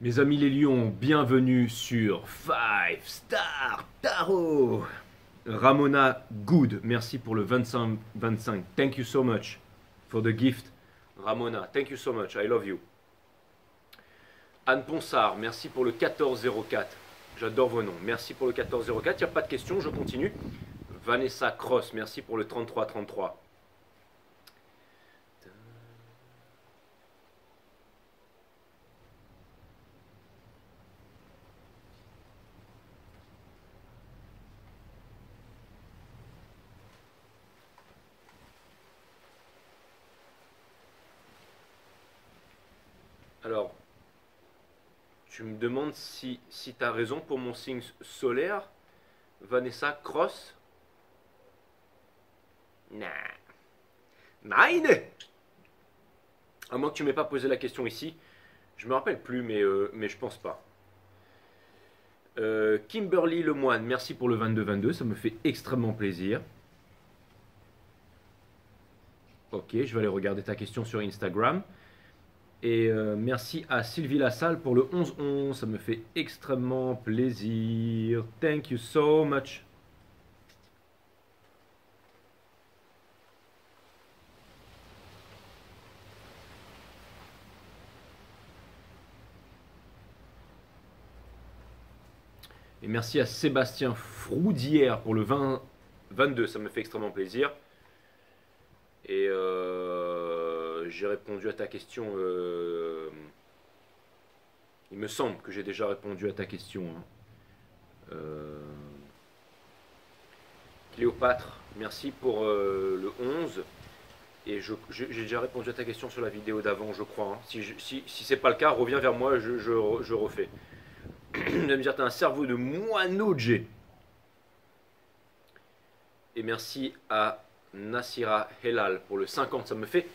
Mes amis les lions, bienvenue sur 5 Star Tarot. Ramona Good, merci pour le 25. Thank you so much for the gift. Ramona, thank you so much, I love you. Anne Ponsard, merci pour le 1404. J'adore vos noms. Merci pour le 1404. Il n'y a pas de questions, je continue. Vanessa Cross, merci pour le 3333. Alors, tu me demandes si tu as raison pour mon signe solaire, Vanessa Cross? Nah. Nein. À moins que tu m'aies pas posé la question ici. Je me rappelle plus, mais je pense pas. Kimberly Lemoine, merci pour le 22-22, ça me fait extrêmement plaisir. Ok, je vais aller regarder ta question sur Instagram. Et merci à Sylvie Lassalle pour le 11-11, ça me fait extrêmement plaisir. Thank you so much. Et merci à Sébastien Froudière pour le 20-22, ça me fait extrêmement plaisir. Et j'ai répondu à ta question. Il me semble que j'ai déjà répondu à ta question. Hein. Cléopâtre, merci pour le 11. Et j'ai déjà répondu à ta question sur la vidéo d'avant, je crois. Hein. Si c'est pas le cas, reviens vers moi, je refais. Tu vas me dire, tu as un cerveau de moineau, J. Et merci à Nassira Helal pour le 50, ça me fait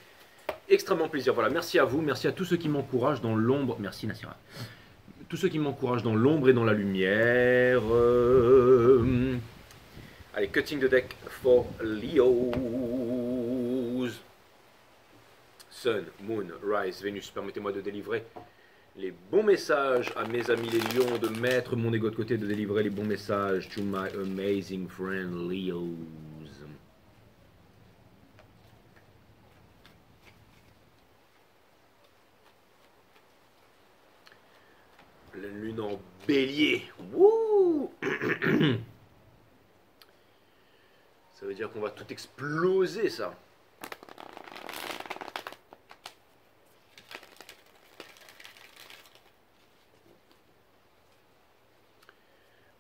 extrêmement plaisir. Voilà, merci à vous, merci à tous ceux qui m'encouragent dans l'ombre. Merci Nassira. Tous ceux qui m'encouragent dans l'ombre et dans la lumière. Allez, cutting the deck for Leos. Sun, Moon, Rise, Vénus. Permettez-moi de délivrer les bons messages à mes amis les lions, de mettre mon ego de côté, de délivrer les bons messages to my amazing friend Leos. La lune en bélier. Wouh. Ça veut dire qu'on va tout exploser, ça.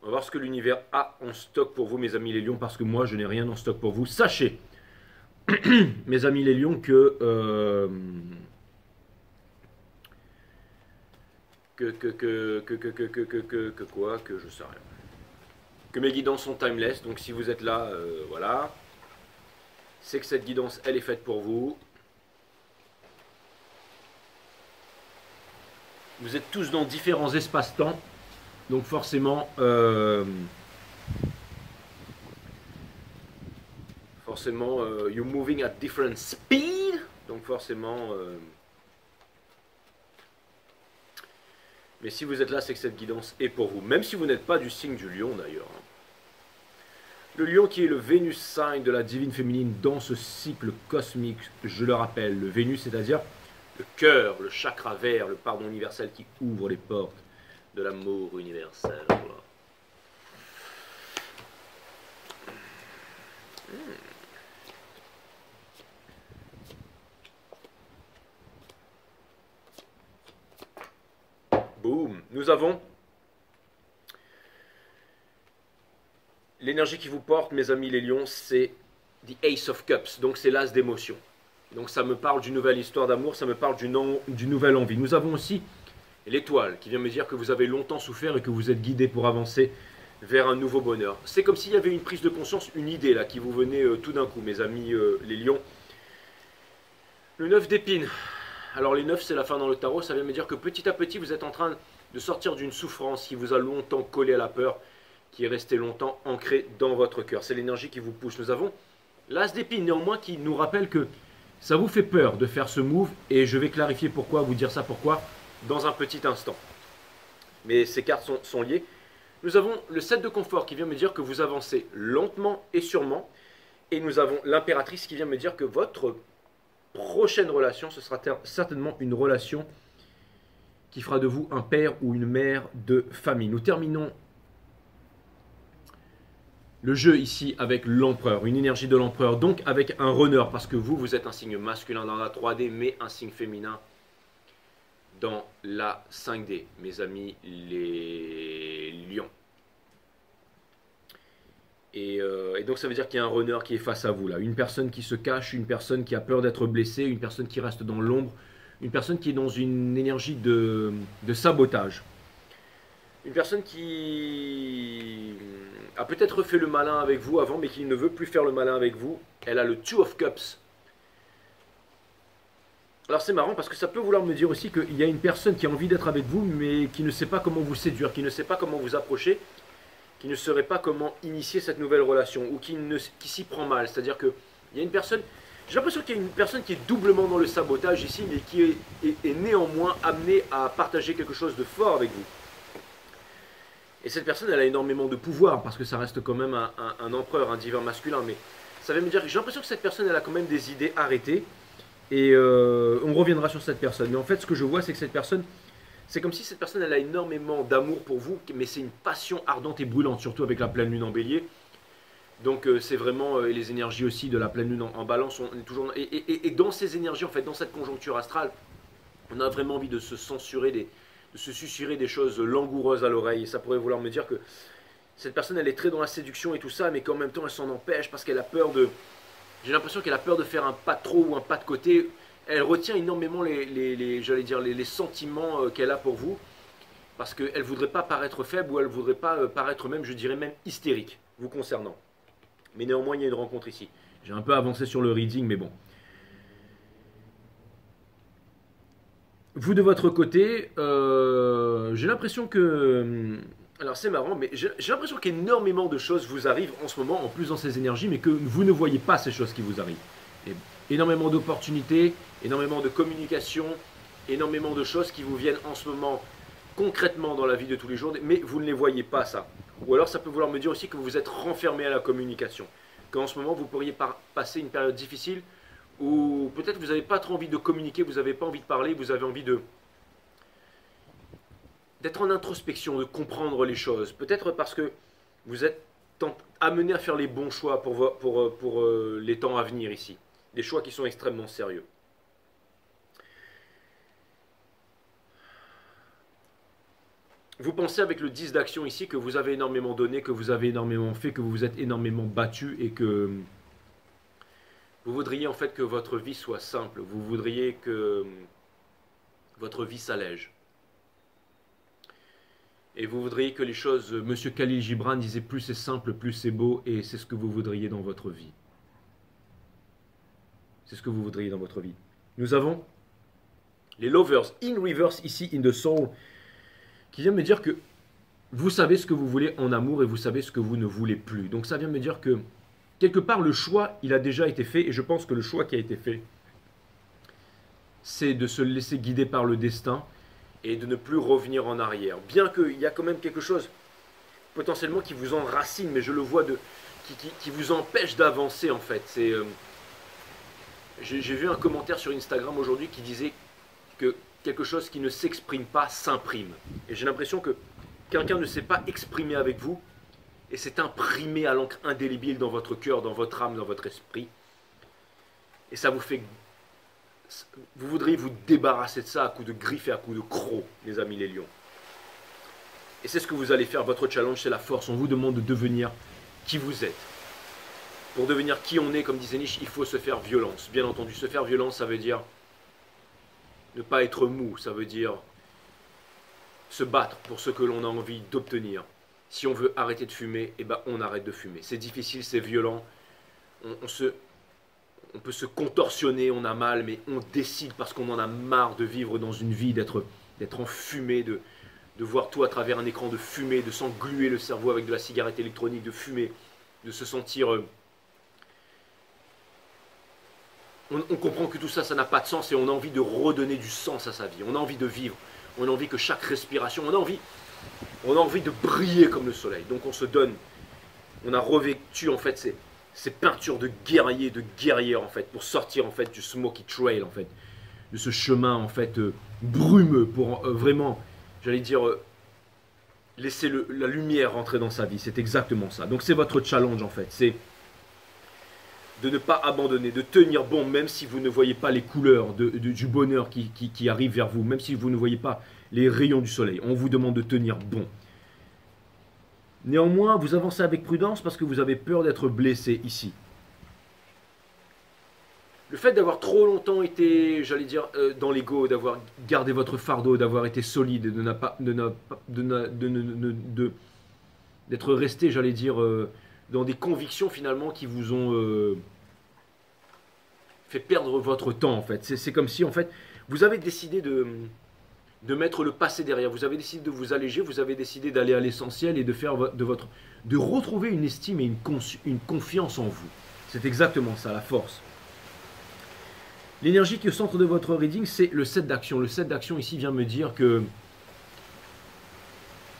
On va voir ce que l'univers a en stock pour vous, mes amis les lions, parce que moi, je n'ai rien en stock pour vous. Sachez, mes amis les lions, que je sais rien. Que mes guidances sont timeless, donc si vous êtes là, voilà. C'est que cette guidance, elle est faite pour vous. Vous êtes tous dans différents espaces-temps. Donc forcément, you're moving at different speed. Donc forcément, mais si vous êtes là, c'est que cette guidance est pour vous. Même si vous n'êtes pas du signe du lion d'ailleurs. Le lion qui est le Vénus sign de la divine féminine dans ce cycle cosmique, je le rappelle. Le Vénus, c'est-à-dire le cœur, le chakra vert, le pardon universel qui ouvre les portes de l'amour universel. Boum. Nous avons l'énergie qui vous porte, mes amis les lions, c'est The Ace of Cups, donc c'est l'as d'émotion. Donc ça me parle d'une nouvelle histoire d'amour, ça me parle d'une nouvelle envie. Nous avons aussi l'étoile qui vient me dire que vous avez longtemps souffert et que vous êtes guidé pour avancer vers un nouveau bonheur. C'est comme s'il y avait une prise de conscience, une idée là qui vous venait tout d'un coup, mes amis les lions. Le 9 d'épines. Alors les 9, c'est la fin dans le tarot, ça vient me dire que petit à petit vous êtes en train de sortir d'une souffrance qui vous a longtemps collé à la peur, qui est restée longtemps ancrée dans votre cœur. C'est l'énergie qui vous pousse. Nous avons l'as d'épines néanmoins qui nous rappelle que ça vous fait peur de faire ce move et je vais clarifier pourquoi, vous dire ça pourquoi dans un petit instant. mais ces cartes sont liées. Nous avons le 7 de confort qui vient me dire que vous avancez lentement et sûrement. Et nous avons l'impératrice qui vient me dire que votre prochaine relation, ce sera certainement une relation qui fera de vous un père ou une mère de famille. Nous terminons le jeu ici avec l'empereur, une énergie de l'empereur, donc avec un runner, parce que vous êtes un signe masculin dans la 3D, mais un signe féminin dans la 5D, mes amis les lions. Et donc ça veut dire qu'il y a un runner qui est face à vous là, une personne qui se cache, une personne qui a peur d'être blessée, une personne qui reste dans l'ombre, une personne qui est dans une énergie de sabotage. Une personne qui a peut-être fait le malin avec vous avant, mais qui ne veut plus faire le malin avec vous. Elle a le Two of Cups. Alors c'est marrant parce que ça peut vouloir me dire aussi qu'il y a une personne qui a envie d'être avec vous, mais qui ne sait pas comment vous séduire, qui ne sait pas comment vous approcher, qui ne saurait pas comment initier cette nouvelle relation, ou qui s'y prend mal. C'est-à-dire qu'il y a une personne, j'ai l'impression qu'il y a une personne qui est doublement dans le sabotage ici, mais qui est néanmoins amenée à partager quelque chose de fort avec vous. Et cette personne, elle a énormément de pouvoir, parce que ça reste quand même un empereur, un divin masculin, mais ça veut me dire que j'ai l'impression que cette personne, elle a quand même des idées arrêtées, et on reviendra sur cette personne. Mais en fait, ce que je vois, c'est que cette personne, c'est comme si cette personne, elle a énormément d'amour pour vous, mais c'est une passion ardente et brûlante, surtout avec la pleine lune en bélier. Donc c'est vraiment les énergies aussi de la pleine lune en balance. On est toujours, et dans ces énergies, en fait, dans cette conjoncture astrale, on a vraiment envie de se censurer, de se susurrer des choses langoureuses à l'oreille. Et ça pourrait vouloir me dire que cette personne, elle est très dans la séduction et tout ça, mais qu'en même temps, elle s'en empêche parce qu'elle a peur de... J'ai l'impression qu'elle a peur de faire un pas de trop ou un pas de côté. Elle retient énormément j'allais dire, les sentiments qu'elle a pour vous, parce qu'elle ne voudrait pas paraître faible ou elle ne voudrait pas paraître même, je dirais même, hystérique, vous concernant. Mais néanmoins, il y a une rencontre ici. J'ai un peu avancé sur le reading, mais bon. Vous, de votre côté, j'ai l'impression que... Alors, c'est marrant, mais j'ai l'impression qu'énormément de choses vous arrivent en ce moment, en plus dans ces énergies, mais que vous ne voyez pas ces choses qui vous arrivent. Et énormément d'opportunités, énormément de communication, énormément de choses qui vous viennent en ce moment concrètement dans la vie de tous les jours, mais vous ne les voyez pas, ça. Ou alors ça peut vouloir me dire aussi que vous êtes renfermé à la communication, qu'en ce moment vous pourriez passer une période difficile où peut-être vous n'avez pas trop envie de communiquer, vous n'avez pas envie de parler, vous avez envie d'être en introspection, de comprendre les choses. Peut-être parce que vous êtes amené à faire les bons choix pour les temps à venir ici. Des choix qui sont extrêmement sérieux. Vous pensez avec le 10 d'action ici que vous avez énormément donné, que vous avez énormément fait, que vous vous êtes énormément battu et que vous voudriez en fait que votre vie soit simple. Vous voudriez que votre vie s'allège. Et vous voudriez que les choses, Monsieur Khalil Gibran disait plus c'est simple, plus c'est beau, et c'est ce que vous voudriez dans votre vie. C'est ce que vous voudriez dans votre vie. Nous avons les Lovers in Reverse ici, in the Soul, qui vient me dire que vous savez ce que vous voulez en amour et vous savez ce que vous ne voulez plus. Donc ça vient me dire que quelque part le choix, il a déjà été fait, et je pense que le choix qui a été fait, c'est de se laisser guider par le destin et de ne plus revenir en arrière. Bien qu'il y a quand même quelque chose potentiellement qui vous enracine, mais je le vois qui vous empêche d'avancer en fait. J'ai vu un commentaire sur Instagram aujourd'hui qui disait que quelque chose qui ne s'exprime pas s'imprime. Et j'ai l'impression que quelqu'un ne s'est pas exprimé avec vous et c'est imprimé à l'encre indélébile dans votre cœur, dans votre âme, dans votre esprit. Et ça vous fait... Vous voudriez vous débarrasser de ça à coups de griffes et à coups de crocs, les amis les lions. Et c'est ce que vous allez faire. Votre challenge, c'est la force. On vous demande de devenir qui vous êtes. Pour devenir qui on est, comme disait Nietzsche, il faut se faire violence. Bien entendu, se faire violence, ça veut dire ne pas être mou. Ça veut dire se battre pour ce que l'on a envie d'obtenir. Si on veut arrêter de fumer, eh ben on arrête de fumer. C'est difficile, c'est violent. On peut se contorsionner, on a mal, mais on décide parce qu'on en a marre de vivre dans une vie, d'être enfumé, de voir tout à travers un écran de fumée, de s'engluer le cerveau avec de la cigarette électronique, de fumer, de se sentir... On comprend que tout ça, ça n'a pas de sens et on a envie de redonner du sens à sa vie. On a envie de vivre, on a envie que chaque respiration, on a envie On a envie de briller comme le soleil. Donc on se donne, on a revêtu en fait ces peintures de guerrier, de guerrière en fait, pour sortir en fait du smoky trail en fait, de ce chemin en fait brumeux pour vraiment, j'allais dire, laisser la lumière rentrer dans sa vie. C'est exactement ça. Donc c'est votre challenge en fait. C'est de ne pas abandonner, de tenir bon, même si vous ne voyez pas les couleurs du bonheur qui arrive vers vous, même si vous ne voyez pas les rayons du soleil. On vous demande de tenir bon. Néanmoins, vous avancez avec prudence parce que vous avez peur d'être blessé ici. Le fait d'avoir trop longtemps été, j'allais dire, dans l'ego, d'avoir gardé votre fardeau, d'avoir été solide, d'être resté, j'allais dire, dans des convictions finalement qui vous ont fait perdre votre temps en fait. C'est comme si en fait, vous avez décidé de mettre le passé derrière, vous avez décidé de vous alléger, vous avez décidé d'aller à l'essentiel et de faire de retrouver une estime et une confiance en vous. C'est exactement ça, la force. L'énergie qui est au centre de votre reading, c'est le 7 d'action. Le 7 d'action ici vient me dire que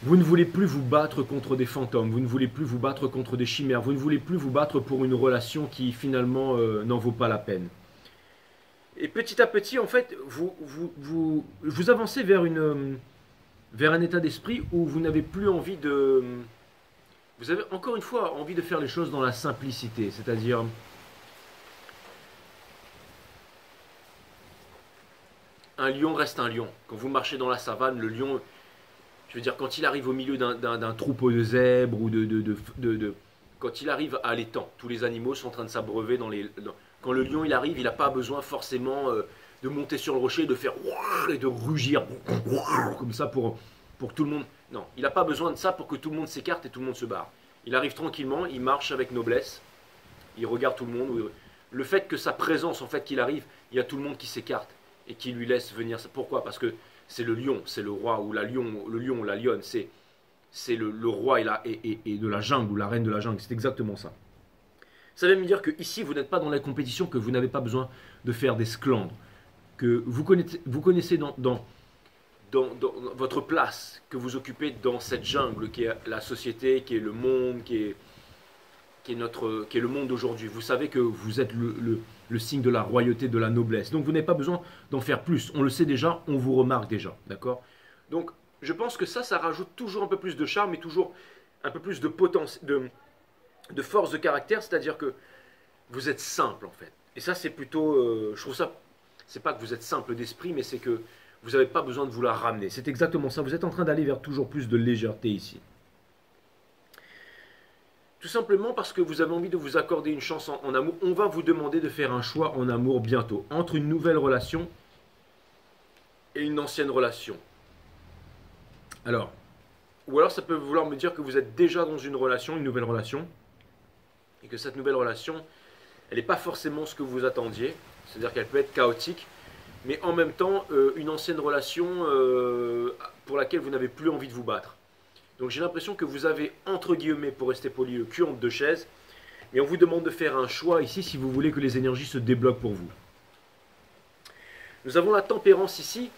vous ne voulez plus vous battre contre des fantômes, vous ne voulez plus vous battre contre des chimères, vous ne voulez plus vous battre pour une relation qui finalement n'en vaut pas la peine. Et petit à petit, en fait, vous avancez vers un état d'esprit où vous n'avez plus envie de... Vous avez encore une fois envie de faire les choses dans la simplicité, c'est-à-dire... Un lion reste un lion. Quand vous marchez dans la savane, le lion, je veux dire, quand il arrive au milieu d'un troupeau de zèbres ou quand il arrive à l'étang, tous les animaux sont en train de s'abreuver quand le lion il arrive, il n'a pas besoin forcément de monter sur le rocher, de faire et de rugir comme ça pour tout le monde. Non, il n'a pas besoin de ça pour que tout le monde s'écarte et tout le monde se barre. Il arrive tranquillement, il marche avec noblesse, il regarde tout le monde. Le fait que sa présence, en fait, qu'il arrive, il y a tout le monde qui s'écarte et qui lui laisse venir. Pourquoi? Parce que c'est le lion, c'est le roi ou le lion ou la lionne, c'est le roi et de la jungle ou la reine de la jungle, c'est exactement ça. Ça veut me dire que ici vous n'êtes pas dans la compétition, que vous n'avez pas besoin de faire des sclandres, que vous connaissez dans votre place, que vous occupez dans cette jungle qui est la société, qui est le monde, qui est le monde d'aujourd'hui. Vous savez que vous êtes le signe de la royauté, de la noblesse. Donc vous n'avez pas besoin d'en faire plus. On le sait déjà, on vous remarque déjà. D'accord? Donc je pense que ça rajoute toujours un peu plus de charme et toujours un peu plus de potentiel, de force de caractère. C'est-à-dire que vous êtes simple en fait. Et ça c'est plutôt, je trouve ça, c'est pas que vous êtes simple d'esprit, mais c'est que vous n'avez pas besoin de vous la ramener. C'est exactement ça. Vous êtes en train d'aller vers toujours plus de légèreté ici. Tout simplement parce que vous avez envie de vous accorder une chance en amour. On va vous demander de faire un choix en amour bientôt, entre une nouvelle relation et une ancienne relation. Alors, ou alors ça peut vouloir me dire que vous êtes déjà dans une relation, une nouvelle relation, et que cette nouvelle relation, elle n'est pas forcément ce que vous attendiez, c'est-à-dire qu'elle peut être chaotique, mais en même temps, une ancienne relation pour laquelle vous n'avez plus envie de vous battre. Donc j'ai l'impression que vous avez, entre guillemets, pour rester poli, le cul entre deux chaises, et on vous demande de faire un choix ici si vous voulez que les énergies se débloquent pour vous. Nous avons la tempérance ici,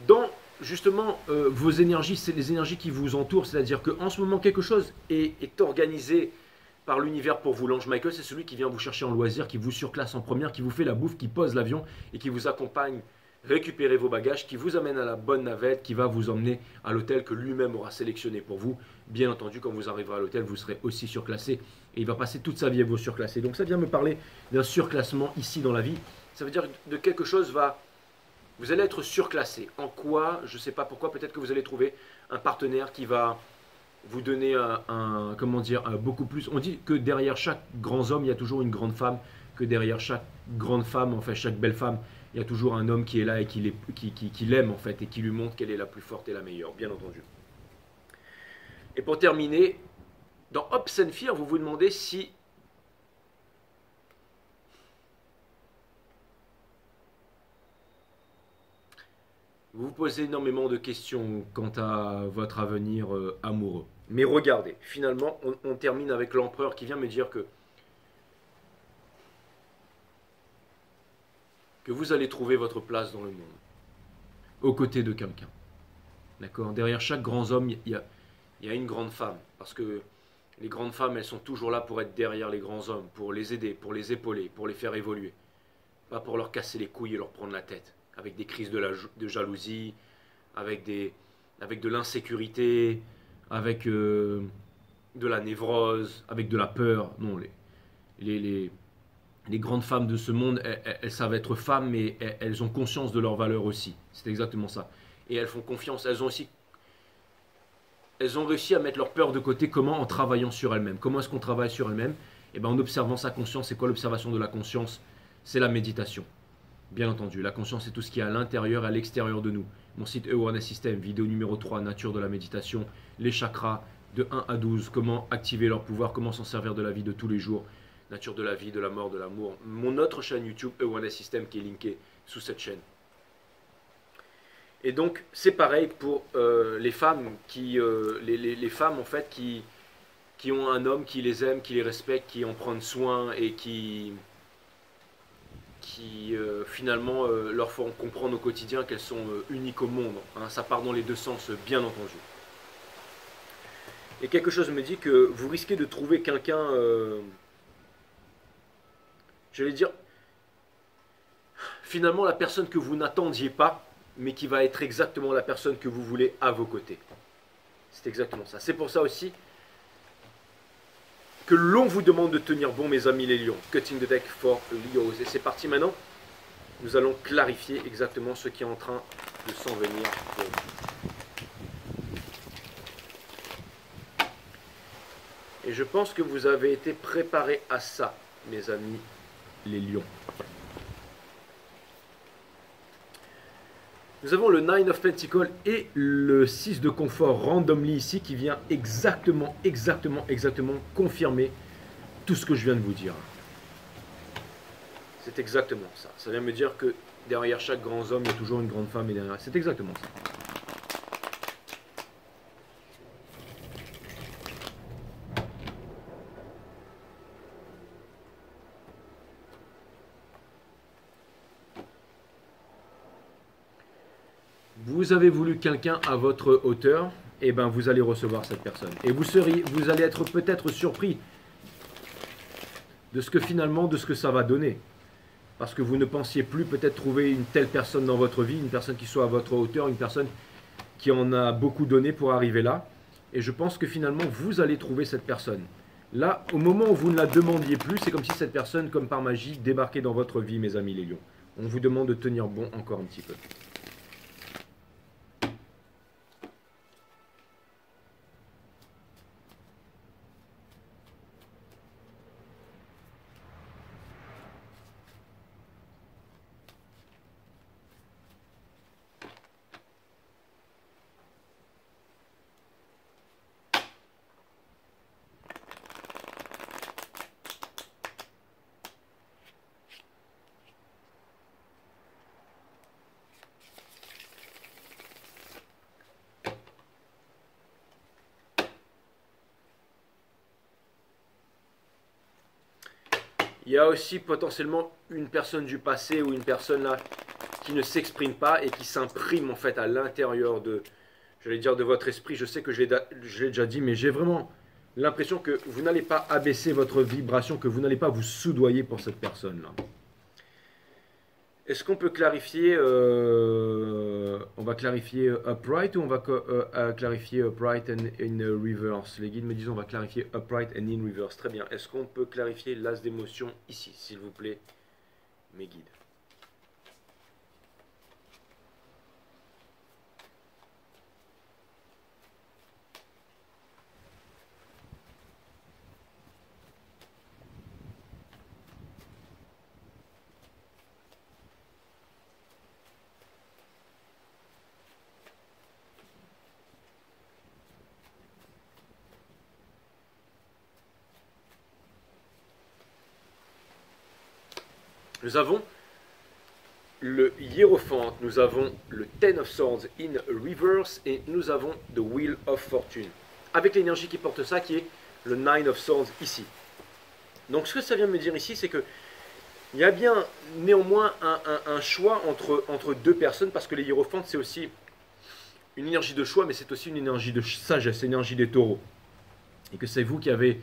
dans justement vos énergies, c'est les énergies qui vous entourent, c'est-à-dire qu'en ce moment quelque chose est organisé par l'univers pour vous. L'ange Michael, c'est celui qui vient vous chercher en loisir, qui vous surclasse en première, qui vous fait la bouffe, qui pose l'avion et qui vous accompagne récupérer vos bagages, qui vous amène à la bonne navette, qui va vous emmener à l'hôtel que lui-même aura sélectionné pour vous. Bien entendu, quand vous arriverez à l'hôtel, vous serez aussi surclassé et il va passer toute sa vie à vous surclasser. Donc ça vient me parler d'un surclassement ici dans la vie. Ça veut dire de quelque chose vous allez être surclassé. En quoi? Je ne sais pas pourquoi. Peut-être que vous allez trouver un partenaire qui va vous donner beaucoup plus. On dit que derrière chaque grand homme, il y a toujours une grande femme, que derrière chaque grande femme, enfin chaque belle femme, il y a toujours un homme qui est là et qui l'aime en fait et qui lui montre qu'elle est la plus forte et la meilleure, bien entendu. Et pour terminer, dans Hopes and Fear, vous vous demandez si vous vous posez énormément de questions quant à votre avenir amoureux. Mais regardez, finalement, on termine avec l'empereur qui vient me dire que vous allez trouver votre place dans le monde, aux côtés de quelqu'un. D'accord? Derrière chaque grand homme, il y a une grande femme. Parce que les grandes femmes, elles sont toujours là pour être derrière les grands hommes, pour les aider, pour les épauler, pour les faire évoluer. Pas pour leur casser les couilles et leur prendre la tête. Avec des crises de jalousie, avec, avec de l'insécurité, avec de la névrose, avec de la peur. Non, les, les, les grandes femmes de ce monde, elles savent être femmes, mais elles ont conscience de leur valeur aussi. C'est exactement ça. Et elles font confiance. Elles ont réussi à mettre leur peur de côté. Comment? En travaillant sur elles-mêmes. Comment est-ce qu'on travaille sur elles-mêmes? Eh bien, en observant sa conscience. C'est quoi l'observation de la conscience? C'est la méditation. Bien entendu, la conscience, c'est tout ce qui est à l'intérieur et à l'extérieur de nous. Mon site Awareness System, vidéo numéro 3, nature de la méditation, les chakras de 1 à 12, comment activer leur pouvoir, comment s'en servir de la vie de tous les jours, nature de la vie, de la mort, de l'amour. Mon autre chaîne YouTube, Awareness System, qui est linkée sous cette chaîne. Et donc, c'est pareil pour les femmes, les femmes en fait qui ont un homme qui les aime, qui les respecte, qui en prennent soin et qui finalement leur font comprendre au quotidien qu'elles sont uniques au monde. Hein, ça part dans les deux sens, bien entendu. Et quelque chose me dit que vous risquez de trouver quelqu'un, j'allais dire, finalement la personne que vous n'attendiez pas, mais qui va être exactement la personne que vous voulez à vos côtés. C'est exactement ça. C'est pour ça aussi que l'on vous demande de tenir bon, mes amis les lions. Cutting the deck for Leos. Et c'est parti maintenant. Nous allons clarifier exactement ce qui est en train de s'en venir pour vous. Et je pense que vous avez été préparés à ça, mes amis les lions. Nous avons le 9 of Pentacles et le 6 de confort randomly ici qui vient exactement confirmer tout ce que je viens de vous dire. C'est exactement ça. Ça vient me dire que derrière chaque grand homme, il y a toujours une grande femme et derrière. C'est exactement ça. Vous avez voulu quelqu'un à votre hauteur, et ben vous allez recevoir cette personne. Et vous allez être peut-être surpris de ce que finalement, de ce que ça va donner. Parce que vous ne pensiez plus peut-être trouver une telle personne dans votre vie, une personne qui soit à votre hauteur, une personne qui en a beaucoup donné pour arriver là. Et je pense que finalement, vous allez trouver cette personne. Là, au moment où vous ne la demandiez plus, c'est comme si cette personne, comme par magie, débarquait dans votre vie, mes amis les lions. On vous demande de tenir bon encore un petit peu. Il y a aussi potentiellement une personne du passé ou une personne là qui ne s'exprime pas et qui s'imprime en fait à l'intérieur de, j'allais dire de votre esprit. Je sais que je l'ai déjà dit, mais j'ai vraiment l'impression que vous n'allez pas abaisser votre vibration, que vous n'allez pas vous soudoyer pour cette personne là. Est-ce qu'on peut clarifier, on va clarifier upright ou on va clarifier upright and in reverse? Les guides me disent on va clarifier upright and in reverse. Très bien. Est-ce qu'on peut clarifier l'as d'émotion ici, s'il vous plaît, mes guides? Nous avons le Hiérophante, nous avons le Ten of Swords in reverse et nous avons the Wheel of Fortune. Avec l'énergie qui porte ça, qui est le Nine of Swords ici. Donc ce que ça vient me dire ici, c'est que il y a bien néanmoins un choix entre deux personnes, parce que les Hiérophantes, c'est aussi une énergie de choix, mais c'est aussi une énergie de sagesse, énergie des taureaux. Et que c'est vous qui avez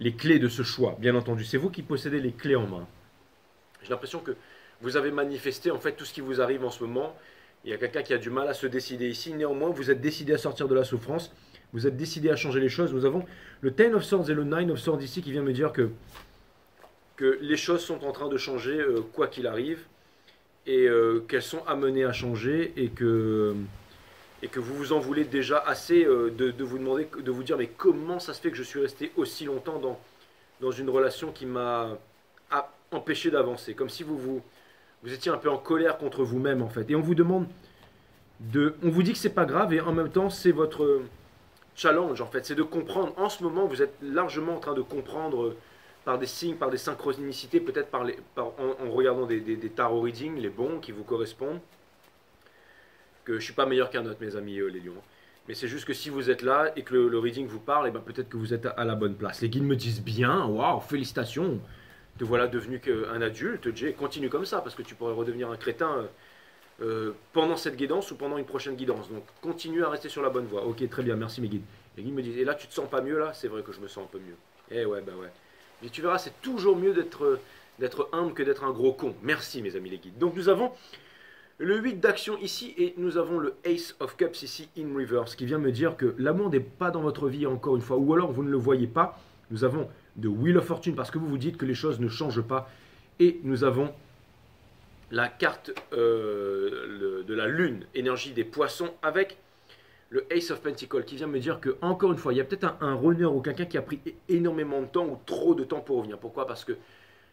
les clés de ce choix, bien entendu. C'est vous qui possédez les clés en main. J'ai l'impression que vous avez manifesté en fait tout ce qui vous arrive en ce moment. Il y a quelqu'un qui a du mal à se décider ici. Néanmoins, vous êtes décidé à sortir de la souffrance. Vous êtes décidé à changer les choses. Nous avons le Ten of Swords et le Nine of Swords ici qui vient me dire que les choses sont en train de changer quoi qu'il arrive. Et qu'elles sont amenées à changer. Et que vous vous en voulez déjà assez de vous demander, de vous dire mais comment ça se fait que je suis resté aussi longtemps dans une relation qui m'a empêché d'avancer. Comme si vous étiez un peu en colère contre vous-même en fait. Et on vous demande on vous dit que c'est pas grave et en même temps c'est votre challenge en fait. C'est de comprendre. En ce moment vous êtes largement en train de comprendre par des signes, par des synchronicités, peut-être en regardant des tarot readings, les bons qui vous correspondent. Que je ne suis pas meilleur qu'un autre mes amis les lions. Mais c'est juste que si vous êtes là et que le reading vous parle, et ben peut-être que vous êtes à la bonne place. Les guides me disent bien, waouh, félicitations. Te voilà devenu un adulte, Jay, continue comme ça, parce que tu pourrais redevenir un crétin pendant cette guidance ou pendant une prochaine guidance. Donc continue à rester sur la bonne voie. Ok, très bien, merci mes guides. Les guides me disent, et là tu te sens pas mieux là? C'est vrai que je me sens un peu mieux. Eh ouais, bah ouais. Mais tu verras, c'est toujours mieux d'être humble que d'être un gros con. Merci mes amis les guides. Donc nous avons le 8 d'action ici et nous avons le Ace of Cups ici in reverse qui vient me dire que l'amour n'est pas dans votre vie encore une fois, ou alors vous ne le voyez pas. Nous avons de Wheel of Fortune parce que vous vous dites que les choses ne changent pas. Et nous avons la carte de la lune, énergie des poissons, avec le Ace of Pentacles qui vient me dire que, encore une fois, il y a peut-être un runner ou quelqu'un qui a pris énormément de temps ou trop de temps pour revenir. Pourquoi? Parce que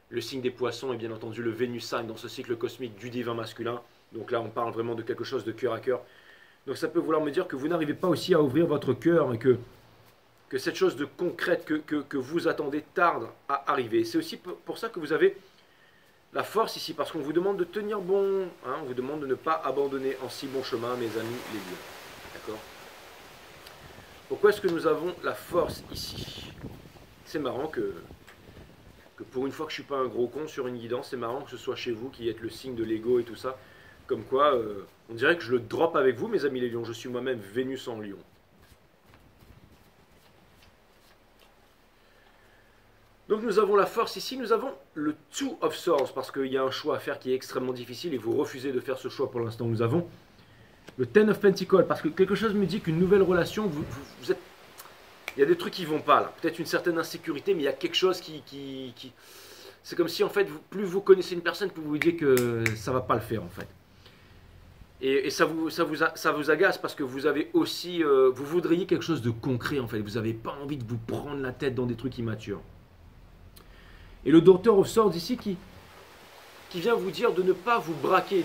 le signe des poissons est bien entendu le Vénus sign dans ce cycle cosmique du divin masculin. Donc là, on parle vraiment de quelque chose de cœur à cœur. Donc ça peut vouloir me dire que vous n'arrivez pas aussi à ouvrir votre cœur et que cette chose de concrète que vous attendez tarde à arriver. C'est aussi pour ça que vous avez la force ici, parce qu'on vous demande de tenir bon, hein, on vous demande de ne pas abandonner en si bon chemin, mes amis les lions. D'accord? Pourquoi est-ce que nous avons la force ici? C'est marrant que pour une fois que je ne suis pas un gros con sur une guidance, c'est marrant que ce soit chez vous qui êtes le signe de l'ego et tout ça. Comme quoi, on dirait que je le drop avec vous, mes amis les lions. Je suis moi-même Vénus en lion. Donc nous avons la force ici, nous avons le Two of Swords, parce qu'il y a un choix à faire qui est extrêmement difficile et vous refusez de faire ce choix pour l'instant. Nous avons le Ten of Pentacles, parce que quelque chose me dit qu'une nouvelle relation, vous êtes... Il y a des trucs qui ne vont pas là, peut-être une certaine insécurité, mais il y a quelque chose qui... C'est comme si en fait, plus vous connaissez une personne, plus vous vous dites que ça ne va pas le faire en fait. Et ça vous agace parce que vous avez aussi... vous voudriez quelque chose de concret en fait, vous n'avez pas envie de vous prendre la tête dans des trucs immatures. Et le Doctor of Swords ici qui vient vous dire de ne pas vous braquer.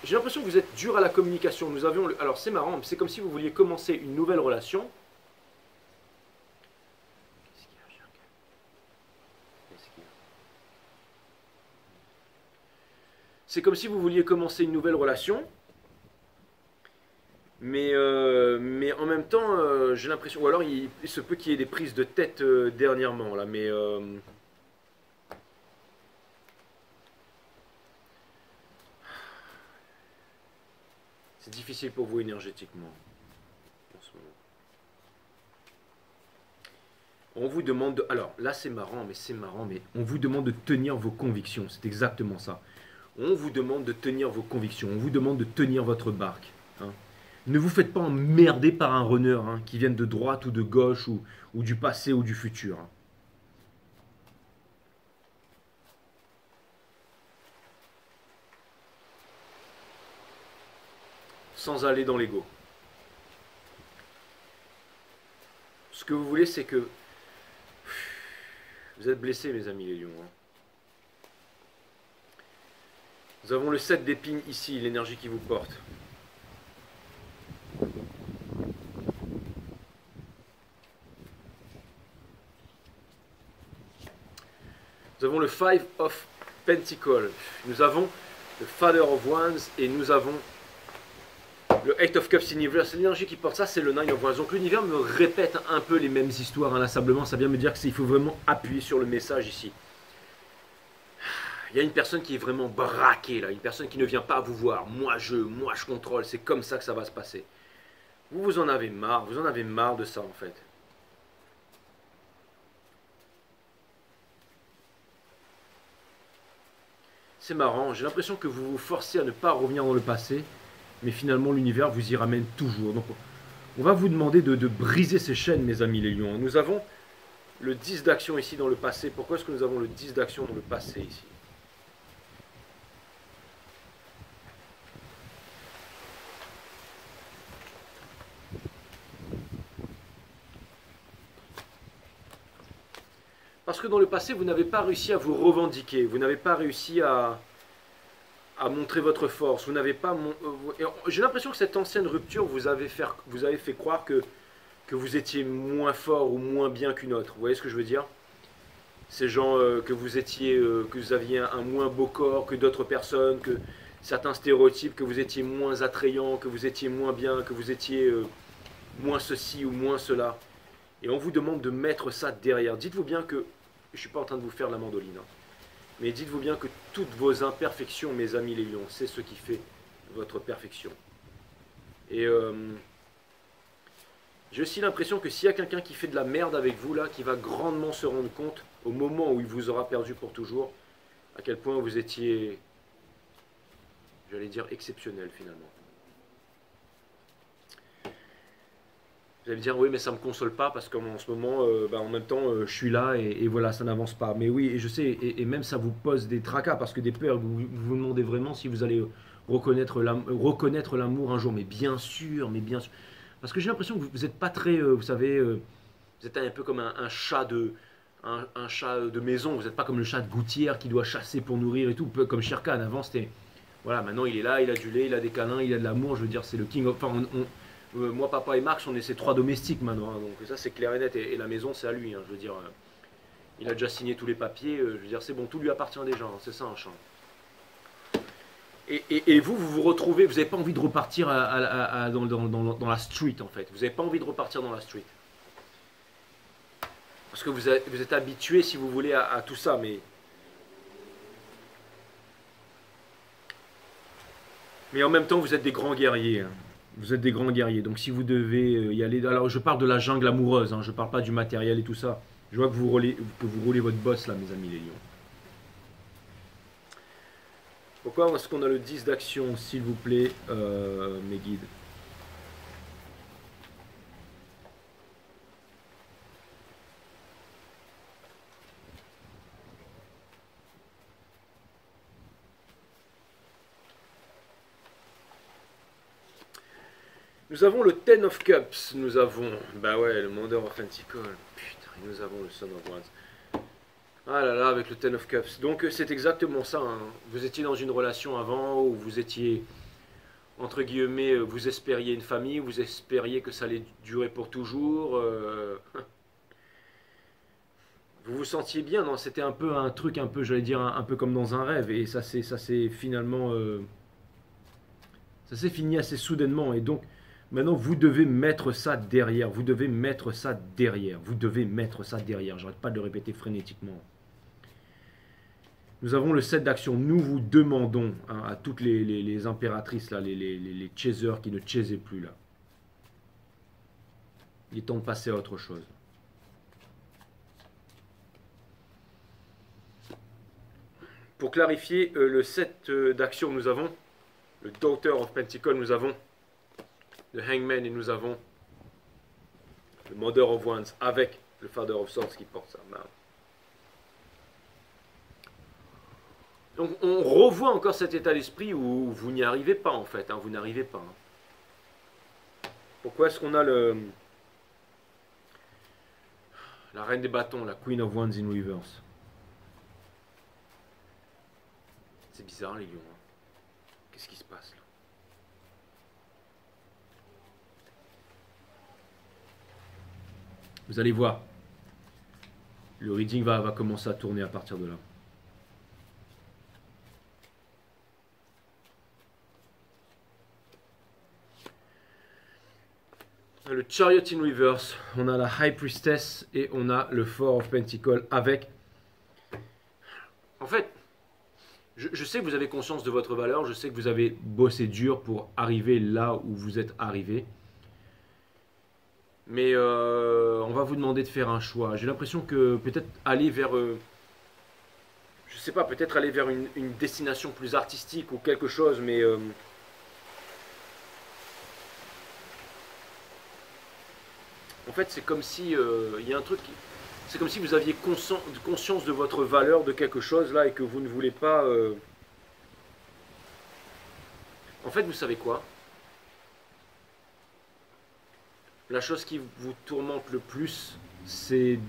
J'ai l'impression que vous êtes dur à la communication. Nous avions alors c'est marrant, c'est comme si vous vouliez commencer une nouvelle relation. Qu'est-ce qu'il y a? C'est comme si vous vouliez commencer une nouvelle relation. Mais en même temps, j'ai l'impression... Ou alors il se peut qu'il y ait des prises de tête dernièrement là, mais... c'est difficile pour vous énergétiquement en ce moment. On vous demande de... Alors là c'est marrant, mais on vous demande de tenir vos convictions. C'est exactement ça. On vous demande de tenir vos convictions. On vous demande de tenir votre barque. Hein. Ne vous faites pas emmerder par un runner hein, qui vienne de droite ou de gauche ou du passé ou du futur. Hein. Sans aller dans l'ego. Ce que vous voulez, c'est que vous êtes blessés, mes amis les lions. Hein. Nous avons le 7 d'épines ici, l'énergie qui vous porte. Nous avons le 5 of Pentacles. Nous avons le Father of Wands et nous avons le 8 of Cups in Reverse. L'énergie qui porte ça, c'est le 9 of Wands. Donc l'univers me répète un peu les mêmes histoires inlassablement. Ça vient me dire qu'il faut vraiment appuyer sur le message ici. Il y a une personne qui est vraiment braquée là, une personne qui ne vient pas vous voir. Moi je contrôle, c'est comme ça que ça va se passer. Vous en avez marre de ça en fait. C'est marrant, j'ai l'impression que vous vous forcez à ne pas revenir dans le passé, mais finalement l'univers vous y ramène toujours. Donc on va vous demander de briser ces chaînes, mes amis les lions. Nous avons le 10 d'action ici dans le passé. Pourquoi est-ce que nous avons le 10 d'action dans le passé ici? Parce que dans le passé, vous n'avez pas réussi à vous revendiquer, vous n'avez pas réussi à montrer votre force, vous n'avez pas... J'ai l'impression que cette ancienne rupture vous avez fait croire que vous étiez moins fort ou moins bien qu'une autre. Vous voyez ce que je veux dire? Ces gens que vous aviez un moins beau corps que d'autres personnes, que certains stéréotypes, que vous étiez moins attrayant, que vous étiez moins bien, que vous étiez moins ceci ou moins cela. Et on vous demande de mettre ça derrière. Dites-vous bien que, je ne suis pas en train de vous faire la mandoline, hein, mais dites-vous bien que toutes vos imperfections, mes amis les lions, c'est ce qui fait votre perfection. Et j'ai aussi l'impression que s'il y a quelqu'un qui fait de la merde avec vous, là, qui va grandement se rendre compte, au moment où il vous aura perdu pour toujours, à quel point vous étiez, j'allais dire, exceptionnel finalement. Vous allez me dire, oui, mais ça ne me console pas parce qu'en ce moment, en même temps, je suis là et voilà, ça n'avance pas. Mais oui, et je sais, et même ça vous pose des tracas parce que des peurs, vous demandez vraiment si vous allez reconnaître l'amour un jour. Mais bien sûr, mais bien sûr. Parce que j'ai l'impression que vous n'êtes pas très, vous savez, vous êtes un peu comme un chat un chat de maison. Vous n'êtes pas comme le chat de gouttière qui doit chasser pour nourrir et tout, comme Shere Khan. Avant, c'était, voilà, maintenant il est là, il a du lait, il a des câlins, il a de l'amour. Je veux dire, c'est le king of. Enfin, moi, papa et Max, on est ses 3 domestiques maintenant, hein, donc ça c'est clair et net. Et la maison, c'est à lui. Hein, je veux dire, il a déjà signé tous les papiers. Je veux dire, c'est bon, tout lui appartient déjà. Hein, c'est ça un chat. Et vous, vous vous retrouvez, vous n'avez pas envie de repartir dans la street en fait. Vous n'avez pas envie de repartir dans la street. Parce que vous êtes habitué, si vous voulez, à tout ça. Mais en même temps, vous êtes des grands guerriers. Hein. Vous êtes des grands guerriers. Donc si vous devez y aller... Alors je parle de la jungle amoureuse. Hein, je ne parle pas du matériel et tout ça. Je vois que vous roulez votre boss là, mes amis les lions. Pourquoi est-ce qu'on a le 10 d'action, s'il vous plaît, mes guides? Nous avons le Ten of Cups, nous avons, bah ouais, le Mother of Pentacle, putain, et nous avons le Son of Wands. Ah là là, avec le Ten of Cups. Donc c'est exactement ça, hein. Vous étiez dans une relation avant où vous étiez, entre guillemets, vous espériez une famille, vous espériez que ça allait durer pour toujours. Vous vous sentiez bien, non? C'était un peu un truc, un peu, j'allais dire, un peu comme dans un rêve. Et ça s'est finalement, ça s'est fini assez soudainement. Et donc, maintenant, vous devez mettre ça derrière. Vous devez mettre ça derrière. Vous devez mettre ça derrière. J'arrête pas de le répéter frénétiquement. Nous avons le set d'action. Nous vous demandons, hein, à toutes les impératrices, là, les chasers qui ne chaisaient plus là. Il est temps de passer à autre chose. Pour clarifier le set d'action, nous avons le Daughter of Pentacle, nous avons le Hangman et nous avons le Mother of Wands avec le Father of Swords qui porte sa main. Donc on revoit encore cet état d'esprit où vous n'y arrivez pas en fait, hein, vous n'arrivez pas. Hein. Pourquoi est-ce qu'on a la Reine des Bâtons, la Queen of Wands in Reverse? C'est bizarre les lions. Hein. Qu'est-ce qui se passe là? Vous allez voir. Le reading va commencer à tourner à partir de là. Le Chariot in Reverse, on a la High Priestess et on a le Four of Pentacles avec... En fait, Je sais que vous avez conscience de votre valeur, je sais que vous avez bossé dur pour arriver là où vous êtes arrivé. Mais on va vous demander de faire un choix. J'ai l'impression que peut-être aller vers, je sais pas, peut-être aller vers une destination plus artistique ou quelque chose, mais en fait c'est comme si il y a un truc, c'est comme si vous aviez conscience de votre valeur de quelque chose là et que vous ne voulez pas. En fait, vous savez quoi? La chose qui vous tourmente le plus, c'est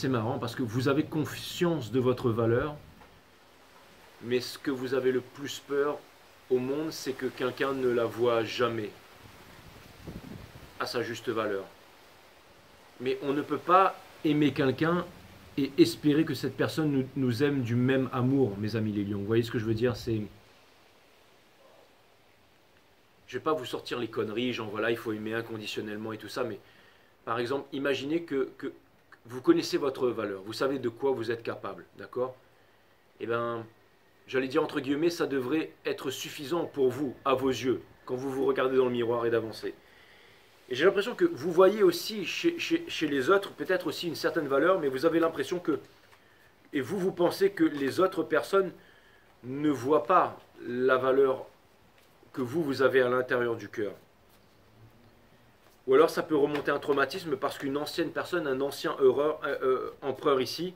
marrant parce que vous avez conscience de votre valeur, mais ce que vous avez le plus peur au monde, c'est que quelqu'un ne la voit jamais à sa juste valeur. Mais on ne peut pas aimer quelqu'un et espérer que cette personne nous aime du même amour, mes amis les lions. Vous voyez ce que je veux dire? Je ne vais pas vous sortir les conneries, genre voilà, il faut aimer inconditionnellement et tout ça, mais par exemple, imaginez que vous connaissez votre valeur, vous savez de quoi vous êtes capable, d'accord? Eh bien, j'allais dire entre guillemets, ça devrait être suffisant pour vous, à vos yeux, quand vous vous regardez dans le miroir et d'avancer. Et j'ai l'impression que vous voyez aussi chez les autres peut-être aussi une certaine valeur, mais vous avez l'impression que, et vous pensez que les autres personnes ne voient pas la valeur que vous avez à l'intérieur du cœur. Ou alors ça peut remonter à un traumatisme parce qu'une ancienne personne, un ancien empereur ici,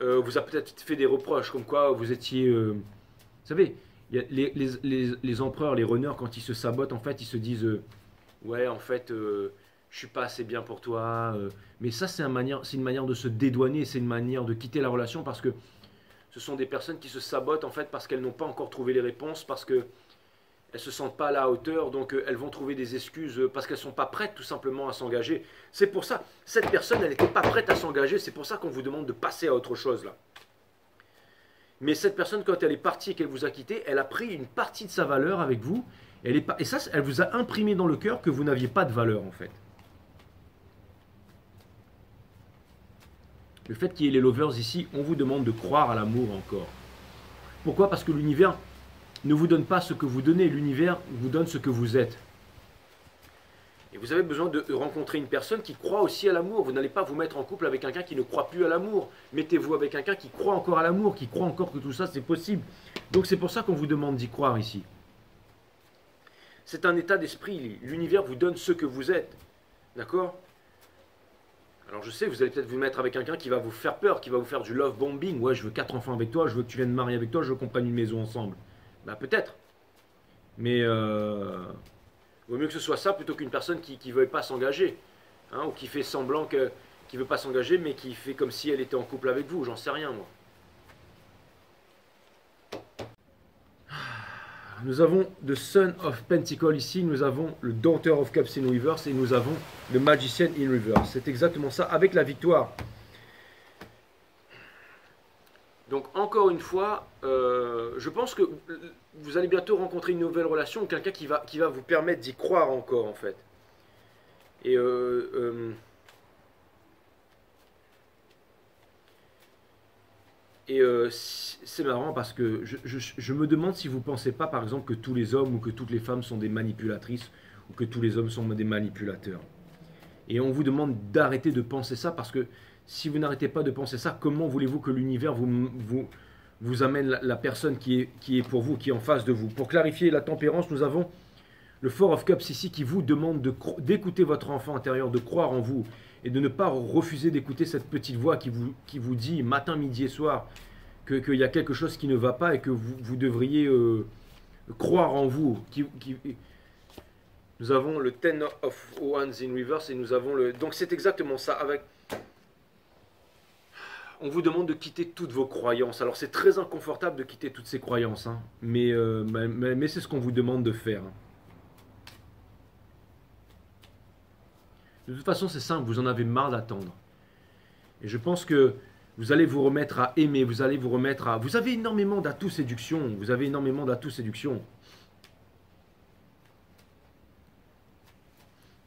vous a peut-être fait des reproches, comme quoi vous étiez... vous savez, les empereurs, les runners, quand ils se sabotent, en fait, ils se disent ouais, en fait, je suis pas assez bien pour toi. Mais ça, c'est une manière de se dédouaner, c'est une manière de quitter la relation parce que ce sont des personnes qui se sabotent, en fait, parce qu'elles n'ont pas encore trouvé les réponses, parce que elles se sentent pas à la hauteur, donc elles vont trouver des excuses parce qu'elles sont pas prêtes tout simplement à s'engager. C'est pour ça, cette personne, elle n'était pas prête à s'engager, c'est pour ça qu'on vous demande de passer à autre chose là. Mais cette personne, quand elle est partie et qu'elle vous a quitté, elle a pris une partie de sa valeur avec vous, et ça, elle vous a imprimé dans le cœur que vous n'aviez pas de valeur en fait. Le fait qu'il y ait les lovers ici, on vous demande de croire à l'amour encore. Pourquoi? Parce que l'univers ne vous donne pas ce que vous donnez, l'univers vous donne ce que vous êtes. Et vous avez besoin de rencontrer une personne qui croit aussi à l'amour. Vous n'allez pas vous mettre en couple avec quelqu'un qui ne croit plus à l'amour. Mettez-vous avec quelqu'un qui croit encore à l'amour, qui croit encore que tout ça c'est possible. Donc c'est pour ça qu'on vous demande d'y croire ici. C'est un état d'esprit. L'univers vous donne ce que vous êtes. D'accord? Alors je sais, vous allez peut-être vous mettre avec quelqu'un qui va vous faire peur, qui va vous faire du love bombing. Ouais, je veux 4 enfants avec toi, je veux que tu viennes marier avec toi, je veux qu'on prenne une maison ensemble. Bah peut-être. Mais vaut mieux que ce soit ça plutôt qu'une personne qui ne veut pas s'engager. Hein, ou qui fait semblant qui ne veut pas s'engager, mais qui fait comme si elle était en couple avec vous. J'en sais rien, moi. Nous avons The Son of Pentacle ici, nous avons le Daughter of Cups in Reverse et nous avons le Magician in Reverse. C'est exactement ça, avec la victoire. Donc encore une fois, je pense que vous allez bientôt rencontrer une nouvelle relation, quelqu'un qui va vous permettre d'y croire encore en fait. Et c'est marrant parce que je me demande si vous ne pensez pas par exemple que tous les hommes ou que toutes les femmes sont des manipulatrices ou que tous les hommes sont des manipulateurs. Et on vous demande d'arrêter de penser ça parce que si vous n'arrêtez pas de penser ça, comment voulez-vous que l'univers vous amène la personne qui est pour vous, qui est en face de vous? Pour clarifier la tempérance, nous avons le Four of Cups ici qui vous demande d'écouter votre enfant intérieur, de croire en vous et de ne pas refuser d'écouter cette petite voix qui vous dit matin, midi et soir qu'il y a quelque chose qui ne va pas et que vous devriez croire en vous. Nous avons le Ten of Wands in Reverse et nous avons le... Donc c'est exactement ça. On vous demande de quitter toutes vos croyances. Alors c'est très inconfortable de quitter toutes ces croyances, hein. Mais c'est ce qu'on vous demande de faire. De toute façon, c'est simple, vous en avez marre d'attendre. Et je pense que vous allez vous remettre à aimer, vous allez vous remettre à... Vous avez énormément d'atouts séduction, vous avez énormément d'atouts séduction.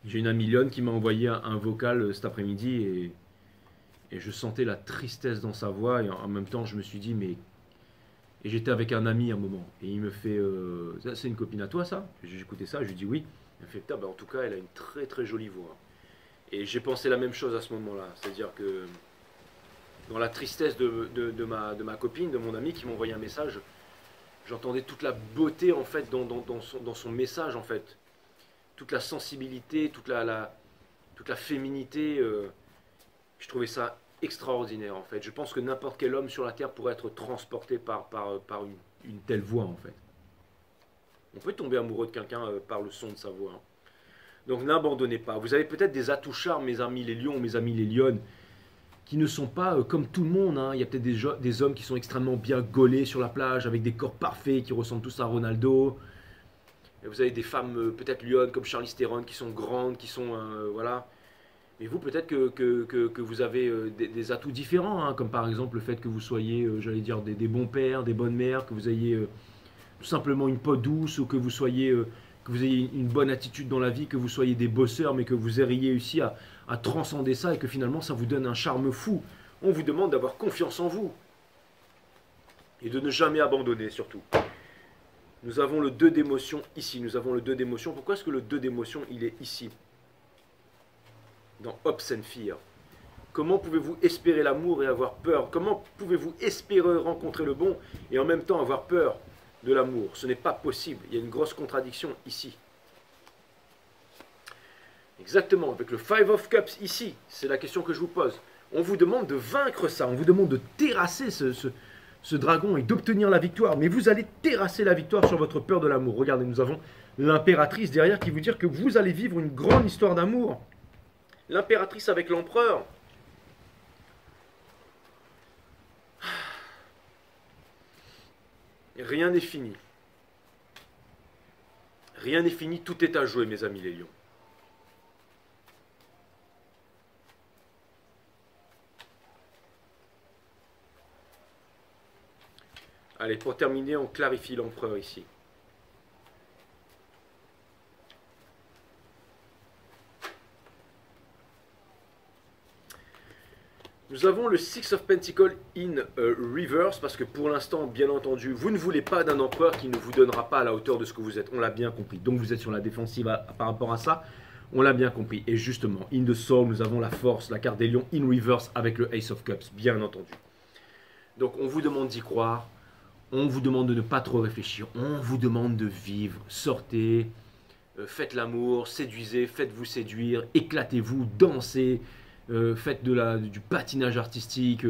J'ai une amie Lyon qui m'a envoyé un vocal cet après-midi et je sentais la tristesse dans sa voix et en même temps je me suis dit mais Et j'étais avec un ami à un moment. Et il me fait c'est une copine à toi, ça? J'ai écouté ça, je lui dis oui. Il me fait putain, bah, en tout cas, elle a une très très jolie voix. Et j'ai pensé la même chose à ce moment-là. C'est-à-dire que dans la tristesse de ma copine, de mon ami qui m'a envoyé un message, j'entendais toute la beauté en fait dans son message en fait. Toute la sensibilité, toute la féminité. Je trouvais ça extraordinaire en fait. Je pense que n'importe quel homme sur la terre pourrait être transporté par une telle voix en fait. On peut tomber amoureux de quelqu'un par le son de sa voix. Hein. Donc n'abandonnez pas. Vous avez peut-être des atouchards, mes amis les lions, mes amis les lionnes, qui ne sont pas comme tout le monde. Hein. Il y a peut-être des hommes qui sont extrêmement bien gaulés sur la plage, avec des corps parfaits, qui ressemblent tous à Ronaldo. Et vous avez des femmes peut-être lionnes comme Charlize Theron, qui sont grandes, qui sont... voilà. Et vous, peut-être que vous avez des atouts différents, hein, comme par exemple le fait que vous soyez, j'allais dire, des bons pères, des bonnes mères, que vous ayez tout simplement une peau douce, ou que vous ayez une bonne attitude dans la vie, que vous soyez des bosseurs, mais que vous ayez réussi à transcender ça et que finalement ça vous donne un charme fou. On vous demande d'avoir confiance en vous et de ne jamais abandonner surtout. Nous avons le 2 d'émotion ici, nous avons le 2 d'émotion. Pourquoi est-ce que le 2 d'émotion il est ici? Dans Hopes and Fear. Comment pouvez-vous espérer l'amour et avoir peur? Comment pouvez-vous espérer rencontrer le bon et en même temps avoir peur de l'amour? Ce n'est pas possible. Il y a une grosse contradiction ici. Exactement, avec le Five of Cups ici, c'est la question que je vous pose. On vous demande de vaincre ça, on vous demande de terrasser ce dragon et d'obtenir la victoire. Mais vous allez terrasser la victoire sur votre peur de l'amour. Regardez, nous avons l'impératrice derrière qui vous dit que vous allez vivre une grande histoire d'amour. L'impératrice avec l'empereur. Rien n'est fini. Rien n'est fini, tout est à jouer, mes amis les lions. Allez, pour terminer, on clarifie l'empereur ici. Nous avons le Six of Pentacles in reverse, parce que pour l'instant, bien entendu, vous ne voulez pas d'un empereur qui ne vous donnera pas à la hauteur de ce que vous êtes. On l'a bien compris. Donc vous êtes sur la défensive par rapport à ça. On l'a bien compris. Et justement, in the soul, nous avons la force, la carte des lions in reverse avec le Ace of Cups, bien entendu. Donc on vous demande d'y croire. On vous demande de ne pas trop réfléchir. On vous demande de vivre. Sortez, faites l'amour, séduisez, faites-vous séduire, éclatez-vous, dansez. Faites du patinage artistique,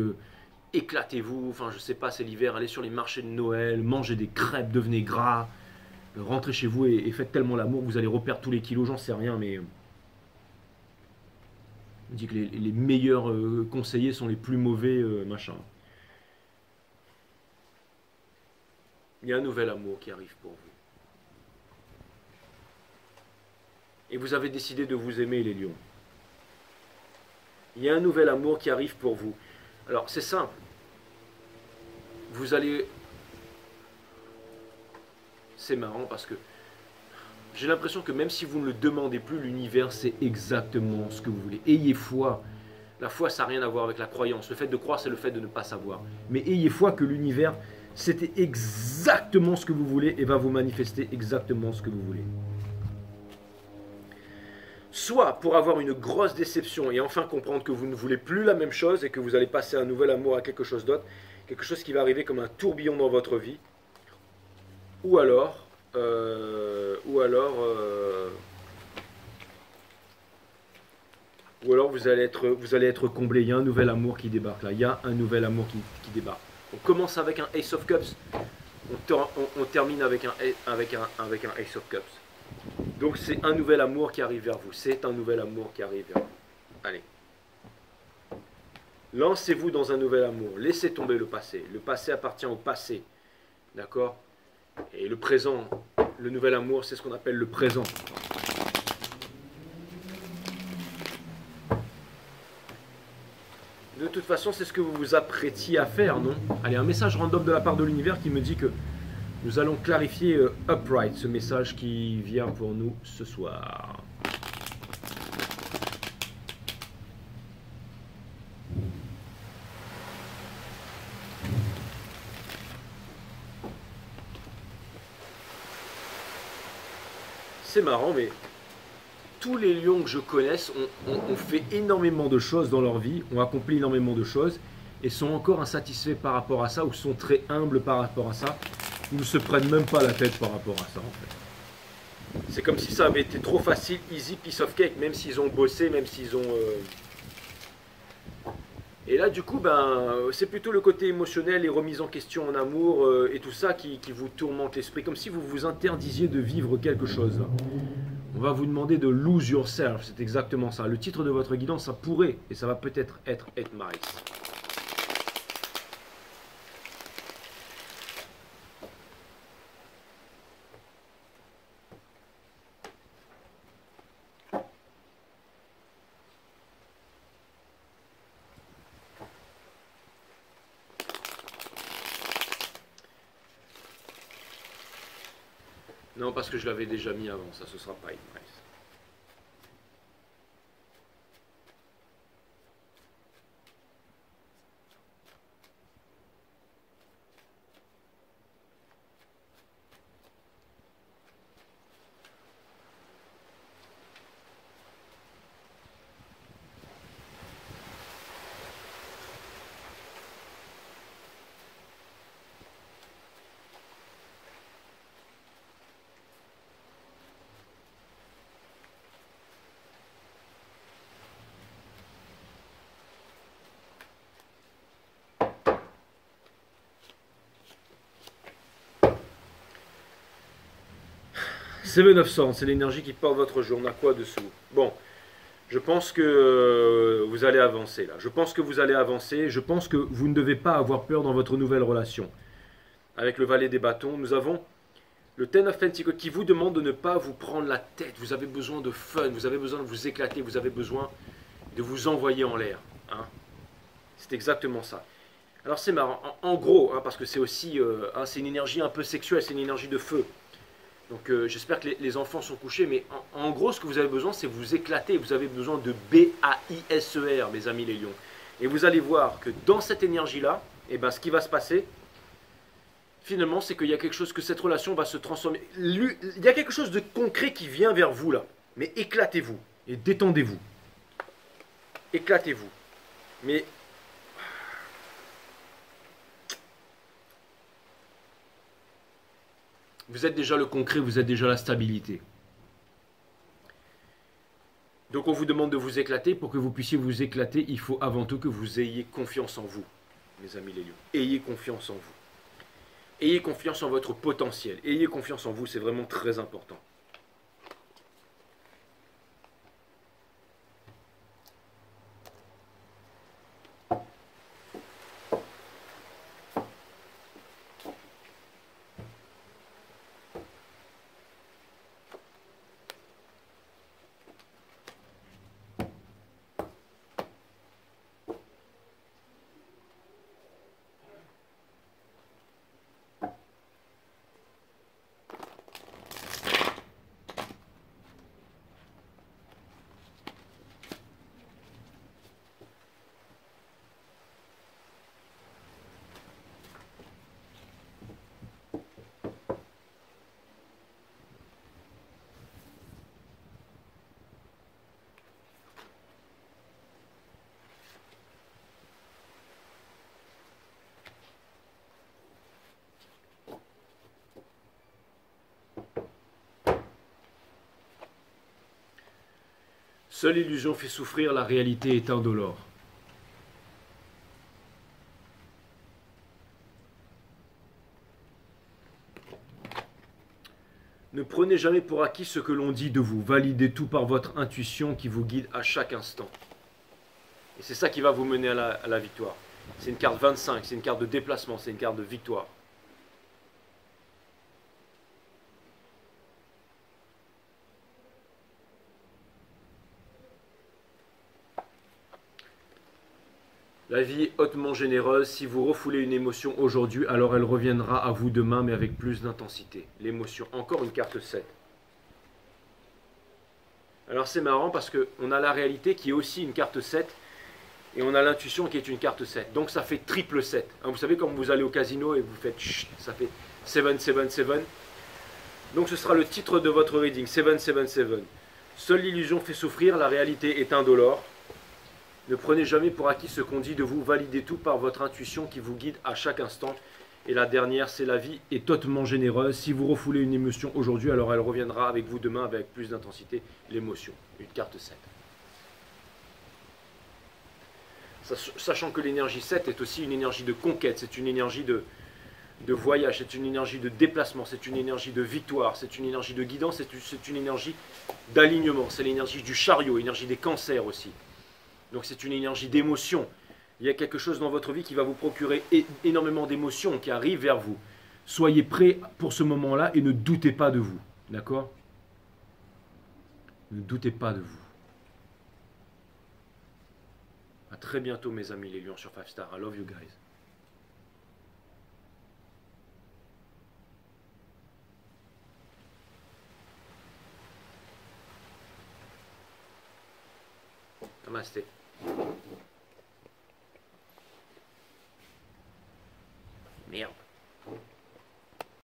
éclatez-vous, enfin je sais pas, c'est l'hiver, allez sur les marchés de Noël, mangez des crêpes, devenez gras, rentrez chez vous et faites tellement l'amour que vous allez reperdre tous les kilos, j'en sais rien, mais on dit que les meilleurs conseillers sont les plus mauvais, machin. Il y a un nouvel amour qui arrive pour vous. Et vous avez décidé de vous aimer, les lions. Il y a un nouvel amour qui arrive pour vous. Alors, c'est simple. Vous allez... C'est marrant parce que j'ai l'impression que même si vous ne le demandez plus, l'univers sait exactement ce que vous voulez. Ayez foi. La foi, ça n'a rien à voir avec la croyance. Le fait de croire, c'est le fait de ne pas savoir. Mais ayez foi que l'univers, c'était exactement ce que vous voulez et va vous manifester exactement ce que vous voulez. Soit pour avoir une grosse déception et enfin comprendre que vous ne voulez plus la même chose et que vous allez passer un nouvel amour à quelque chose d'autre, quelque chose qui va arriver comme un tourbillon dans votre vie, ou alors vous allez être comblé. Il y a un nouvel amour qui débarque là, il y a un nouvel amour qui débarque. On commence avec un Ace of Cups, on termine avec un Ace of Cups. Donc c'est un nouvel amour qui arrive vers vous. C'est un nouvel amour qui arrive vers vous. Allez. Lancez-vous dans un nouvel amour. Laissez tomber le passé. Le passé appartient au passé. D'accord? Et le présent, le nouvel amour, c'est ce qu'on appelle le présent. De toute façon, c'est ce que vous vous apprêtiez à faire, non? Allez, un message random de la part de l'univers qui me dit que nous allons clarifier Upright, ce message qui vient pour nous ce soir. c'est marrant, mais tous les lions que je connaisse ont fait énormément de choses dans leur vie, ont accompli énormément de choses, et sont encore insatisfaits par rapport à ça, ou sont très humbles par rapport à ça, ou ne se prennent même pas la tête par rapport à ça, en fait. C'est comme si ça avait été trop facile, easy, piece of cake, même s'ils ont bossé, même s'ils ont... Et là, du coup, ben, c'est plutôt le côté émotionnel, les remises en question en amour et tout ça qui vous tourmente l'esprit, comme si vous vous interdisiez de vivre quelque chose. Là. On va vous demander de lose yourself, c'est exactement ça. Le titre de votre guidance, ça pourrait, et ça va peut-être être Maris. Non, parce que je l'avais déjà mis avant, ça, ce sera pas Maris. Seven of Swords, c'est l'énergie qui porte votre jour. On a quoi dessous? Bon, je pense que vous allez avancer là. Je pense que vous allez avancer. Je pense que vous ne devez pas avoir peur dans votre nouvelle relation. Avec le valet des bâtons, nous avons le Ten of Pentacles qui vous demande de ne pas vous prendre la tête. Vous avez besoin de fun, vous avez besoin de vous éclater, vous avez besoin de vous envoyer en l'air. Hein. C'est exactement ça. Alors c'est marrant, en gros, hein, parce que c'est aussi c'est une énergie un peu sexuelle, c'est une énergie de feu. Donc j'espère que les enfants sont couchés, mais en gros, ce que vous avez besoin, c'est vous éclater. Vous avez besoin de BAISER, mes amis les lions. Et vous allez voir que dans cette énergie-là, eh ben, ce qui va se passer, finalement, c'est qu'il y a quelque chose, que cette relation va se transformer. Il y a quelque chose de concret qui vient vers vous, là. Mais éclatez-vous et détendez-vous. Éclatez-vous. Mais... vous êtes déjà le concret, vous êtes déjà la stabilité. Donc on vous demande de vous éclater. Pour que vous puissiez vous éclater, il faut avant tout que vous ayez confiance en vous, mes amis les lions. Ayez confiance en vous. Ayez confiance en votre potentiel. Ayez confiance en vous, c'est vraiment très important. Seule illusion fait souffrir, la réalité est indolore. Ne prenez jamais pour acquis ce que l'on dit de vous. Validez tout par votre intuition qui vous guide à chaque instant. Et c'est ça qui va vous mener à la victoire. C'est une carte 25, c'est une carte de déplacement, c'est une carte de victoire. La vie est hautement généreuse. Si vous refoulez une émotion aujourd'hui, alors elle reviendra à vous demain, mais avec plus d'intensité. L'émotion, encore une carte 7. Alors c'est marrant parce qu'on a la réalité qui est aussi une carte 7, et on a l'intuition qui est une carte 7. Donc ça fait triple 7. Vous savez, quand vous allez au casino et vous faites chut, ça fait 7, 7, 7. Donc ce sera le titre de votre reading, 777. Seule l'illusion fait souffrir, la réalité est indolore. Ne prenez jamais pour acquis ce qu'on dit de vous, validez tout par votre intuition qui vous guide à chaque instant. Et la dernière, c'est la vie est totalement généreuse. Si vous refoulez une émotion aujourd'hui, alors elle reviendra avec vous demain avec plus d'intensité, l'émotion. Une carte 7. Sachant que l'énergie 7 est aussi une énergie de conquête, c'est une énergie de voyage, c'est une énergie de déplacement, c'est une énergie de victoire, c'est une énergie de guidance, c'est une énergie d'alignement, c'est l'énergie du chariot, l'énergie des cancers aussi. Donc c'est une énergie d'émotion. Il y a quelque chose dans votre vie qui va vous procurer énormément d'émotions qui arrivent vers vous. Soyez prêts pour ce moment-là et ne doutez pas de vous. D'accord? Ne doutez pas de vous. À très bientôt mes amis les lions sur 5 Star. I love you guys. Namasté.